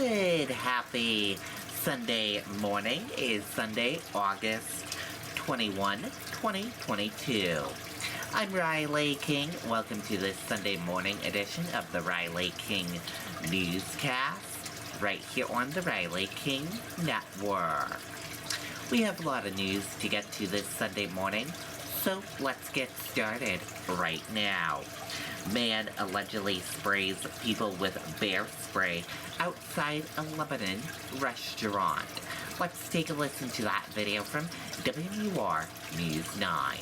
Good, happy Sunday morning. Is Sunday, August 21, 2022. I'm Riley King. Welcome to this Sunday morning edition of the Riley King Newscast, right here on the Riley King Network. We have a lot of news to get to this Sunday morning, so let's get started right now. Man allegedly sprays people with bear spray outside a Lebanon restaurant. Let's take a listen to that video from WR News 9.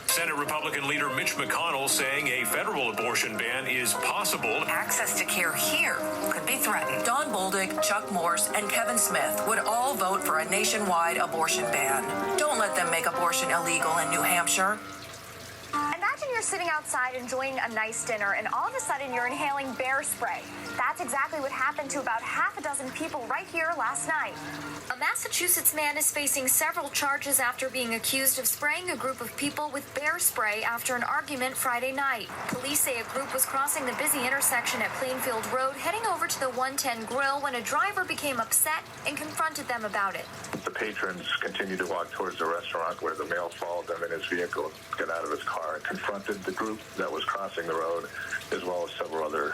Senate Republican leader Mitch McConnell saying a federal abortion ban is possible. Access to care here could be threatened. Don Bolduc, Chuck Morse, and Kevin Smith would all vote for a nationwide abortion ban. Don't let them make abortion illegal in New Hampshire. Imagine you're sitting outside enjoying a nice dinner and all of a sudden you're inhaling bear spray. That's exactly what happened to about half a dozen people right here last night. A Massachusetts man is facing several charges after being accused of spraying a group of people with bear spray after an argument Friday night. Police say a group was crossing the busy intersection at Plainfield Road heading over to the 110 Grill when a driver became upset and confronted them about it. The patrons continued to walk towards the restaurant where the male followed them in his vehicle, got out of his car, and confronted the group that was crossing the road, as well as several other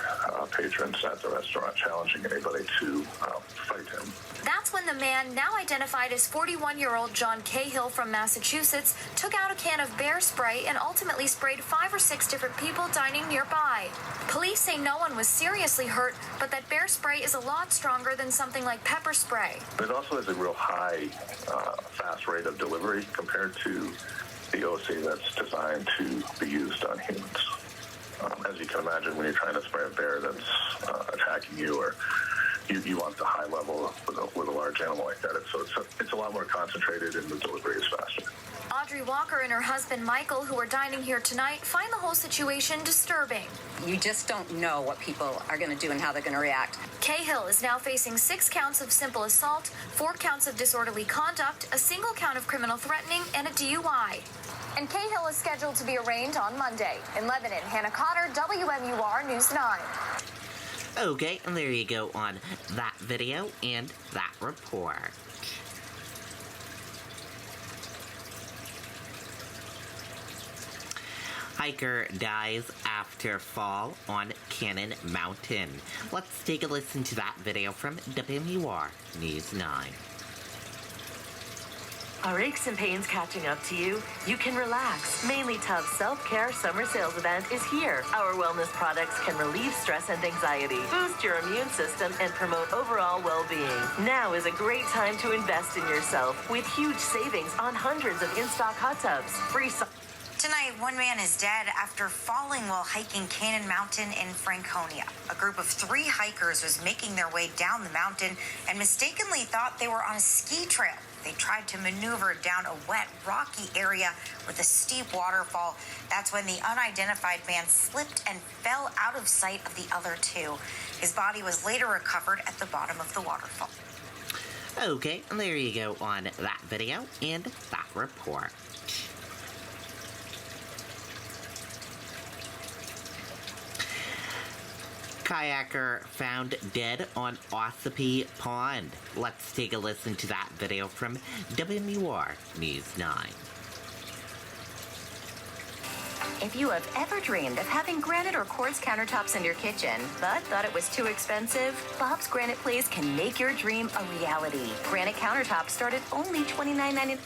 patrons at the restaurant, challenging anybody to fight him. That's when the man, now identified as 41-year-old John Cahill from Massachusetts, took out a can of bear spray and ultimately sprayed 5 or 6 different people dining nearby. Police say no one was seriously hurt, but that bear spray is a lot stronger than something like pepper spray. It also has a real high, fast rate of delivery compared to the OC that's designed to be used on humans. As you can imagine, when you're trying to spray a bear that's attacking you, or you want the high level with a large animal like that. So it's a lot more concentrated, and the delivery is faster. Audrey Walker and her husband Michael, who are dining here tonight, find the whole situation disturbing. You just don't know what people are going to do and how they're going to react. Cahill is now facing 6 counts of simple assault, 4 counts of disorderly conduct, a single count of criminal threatening, and a DUI. And Cahill is scheduled to be arraigned on Monday. In Lebanon, Hannah Cotter, WMUR News 9. Okay, and there you go on that video and that report. Hiker dies after fall on Cannon Mountain. Let's take a listen to that video from WMUR News 9. Are aches and pains catching up to you? You can relax. Mainly Tubbs Self-Care Summer Sales Event is here. Our wellness products can relieve stress and anxiety, boost your immune system, and promote overall well-being. Now is a great time to invest in yourself with huge savings on hundreds of in-stock hot tubs. Tonight, one man is dead after falling while hiking Cannon Mountain in Franconia. A group of 3 hikers was making their way down the mountain and mistakenly thought they were on a ski trail. They tried to maneuver down a wet, rocky area with a steep waterfall. That's when the unidentified man slipped and fell out of sight of the other 2. His body was later recovered at the bottom of the waterfall. Okay, and there you go on that video and that report. Kayaker found dead on Ossipee Pond. Let's take a listen to that video from WMUR News 9. If you have ever dreamed of having granite or quartz countertops in your kitchen, but thought it was too expensive, Bob's Granite Place can make your dream a reality. Granite countertops start at only $29.99.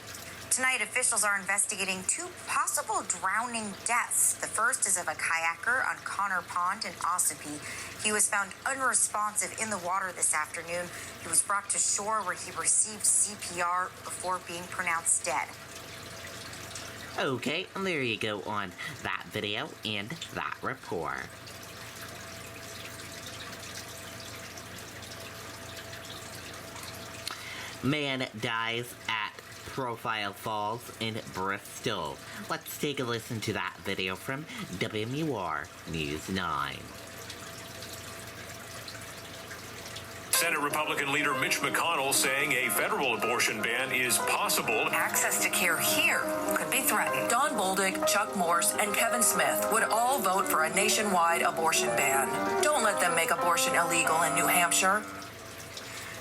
Tonight, officials are investigating 2 possible drowning deaths. The first is of a kayaker on Connor Pond in Ossipee. He was found unresponsive in the water this afternoon. He was brought to shore where he received CPR before being pronounced dead. Okay, and there you go on that video and that report. Man dies at Profile Falls in Bristol. Let's take a listen to that video from WMUR News 9. Senate Republican leader Mitch McConnell saying a federal abortion ban is possible. Access to care here could be threatened. Don Bolduc, Chuck Morse, and Kevin Smith would all vote for a nationwide abortion ban. Don't let them make abortion illegal in New Hampshire.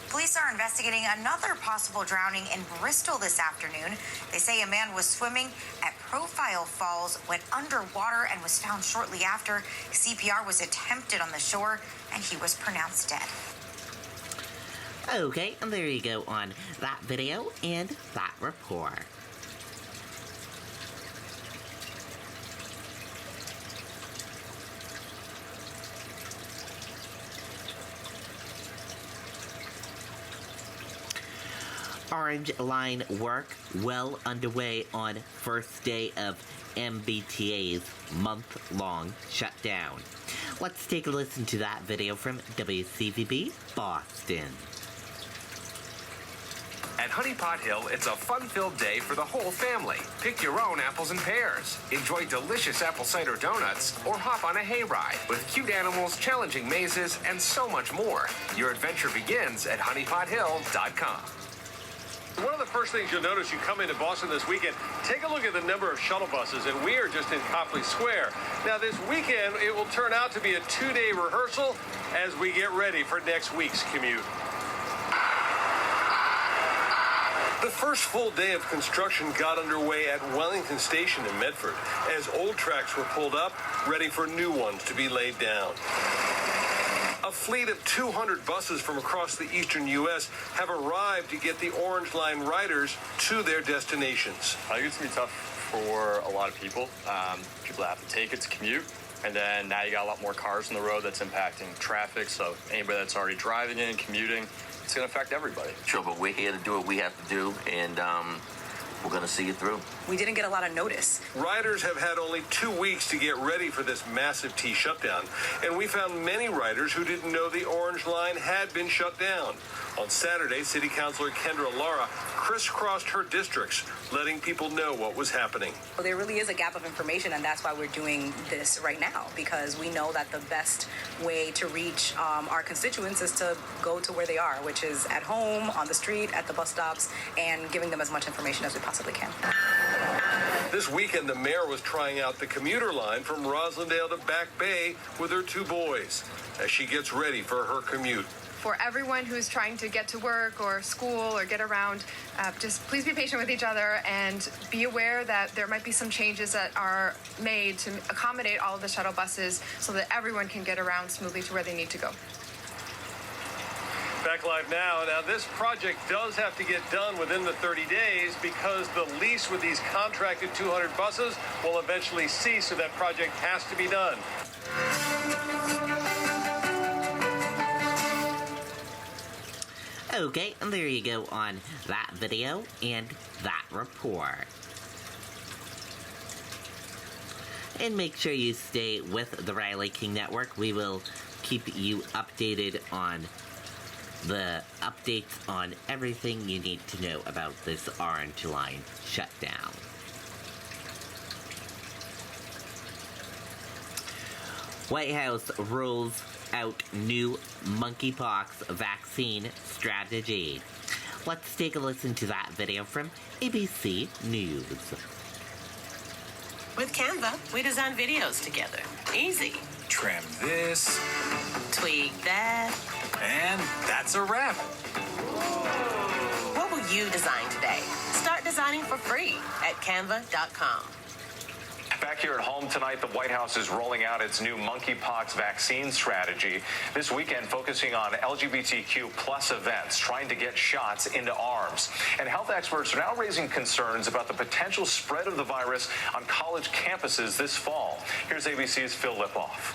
Police are investigating another possible drowning in Bristol this afternoon. They say a man was swimming at Profile Falls, went underwater, and was found shortly after. CPR was attempted on the shore, and he was pronounced dead. Okay, and there you go on that video and that report. Orange Line work well underway on first day of MBTA's month-long shutdown. Let's take a listen to that video from WCVB Boston. At Honey Pot Hill, it's a fun-filled day for the whole family. Pick your own apples and pears. Enjoy delicious apple cider donuts or hop on a hayride with cute animals, challenging mazes, and so much more. Your adventure begins at honeypothill.com. One of the first things you'll notice you come into Boston this weekend, take a look at the number of shuttle buses, and we are just in Copley Square. Now, this weekend, it will turn out to be a two-day rehearsal as we get ready for next week's commute. The first full day of construction got underway at Wellington Station in Medford as old tracks were pulled up, ready for new ones to be laid down. A fleet of 200 buses from across the eastern U.S. have arrived to get the Orange Line riders to their destinations. I think it's going to be tough for a lot of people. People have to take it to commute. And then now you got a lot more cars on the road that's impacting traffic. So anybody that's already driving in, commuting, it's going to affect everybody. Sure, but we're here to do what we have to do, and we're going to see it through. We didn't get a lot of notice. Riders have had only 2 weeks to get ready for this massive T shutdown, and we found many riders who didn't know the Orange Line had been shut down. On Saturday, City Councilor Kendra Lara crisscrossed her districts, letting people know what was happening. Well, there really is a gap of information, and that's why we're doing this right now, because we know that the best way to reach our constituents is to go to where they are, which is at home, on the street, at the bus stops, and giving them as much information as we possibly can. This weekend, the mayor was trying out the commuter line from Roslindale to Back Bay with her 2 boys as she gets ready for her commute. For everyone who's trying to get to work or school or get around, just please be patient with each other and be aware that there might be some changes that are made to accommodate all of the shuttle buses so that everyone can get around smoothly to where they need to go. Back live now. Now, this project does have to get done within the 30 days because the lease with these contracted 200 buses will eventually cease, so that project has to be done. Okay, and there you go on that video and that report. And make sure you stay with the Riley King Network. We will keep you updated on the updates on everything you need to know about this Orange Line shutdown. White House rolls out new monkeypox vaccine strategy. Let's take a listen to that video from ABC News. With Canva, we design videos together. Easy. Trim this, Tweak that. and that's a wrap. What will you design today? Start designing for free at canva.com. Back here at home tonight, the White House is rolling out its new monkeypox vaccine strategy. This weekend focusing on LGBTQ plus events, trying to get shots into arms. And health experts are now raising concerns about the potential spread of the virus on college campuses this fall. Here's ABC's Phil Lipoff.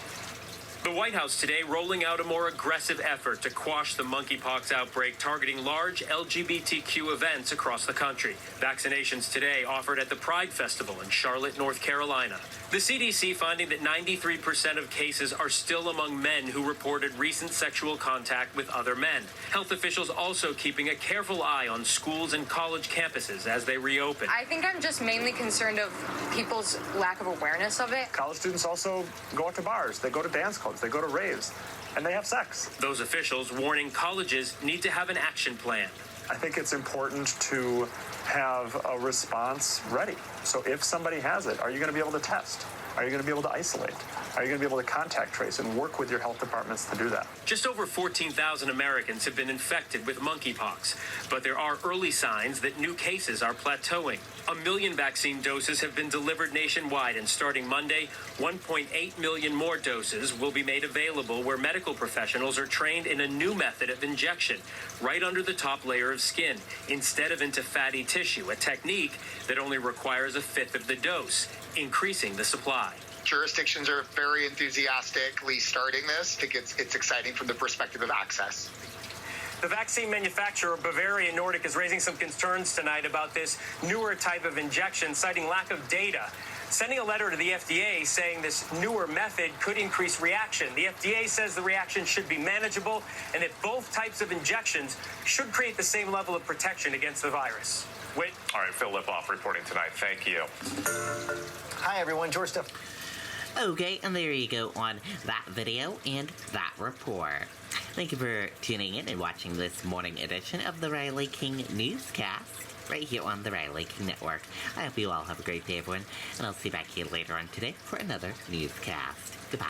The White House today rolling out a more aggressive effort to quash the monkeypox outbreak targeting large LGBTQ events across the country. Vaccinations today offered at the Pride Festival in Charlotte, North Carolina. The CDC finding that 93% of cases are still among men who reported recent sexual contact with other men. Health officials also keeping a careful eye on schools and college campuses as they reopen. I think I'm just mainly concerned of people's lack of awareness of it. College students also go out to bars, they go to dance clubs, they go to raves, and they have sex. Those officials warning colleges need to have an action plan. I think it's important to have a response ready. So if somebody has it, are you going to be able to test? Are you going to be able to isolate? Are you going to be able to contact trace and work with your health departments to do that? Just over 14,000 Americans have been infected with monkeypox, but there are early signs that new cases are plateauing. 1 million vaccine doses have been delivered nationwide, and starting Monday, 1.8 million more doses will be made available where medical professionals are trained in a new method of injection, right under the top layer of skin, instead of into fatty tissue, a technique that only requires a fifth of the dose, increasing the supply. Jurisdictions are very enthusiastically starting this. I think it's exciting from the perspective of access. The vaccine manufacturer Bavarian Nordic is raising some concerns tonight about this newer type of injection, citing lack of data, sending a letter to the FDA saying this newer method could increase reaction. The FDA says the reaction should be manageable and that both types of injections should create the same level of protection against the virus. Wait. All right, Phil Lipoff reporting tonight. Thank you. Hi, everyone. George Duff. Okay, and there you go on that video and that report. Thank you for tuning in and watching this morning edition of the Riley King Newscast, right here on the Riley King Network. I hope you all have a great day, everyone, and I'll see you back here later on today for another newscast. Goodbye.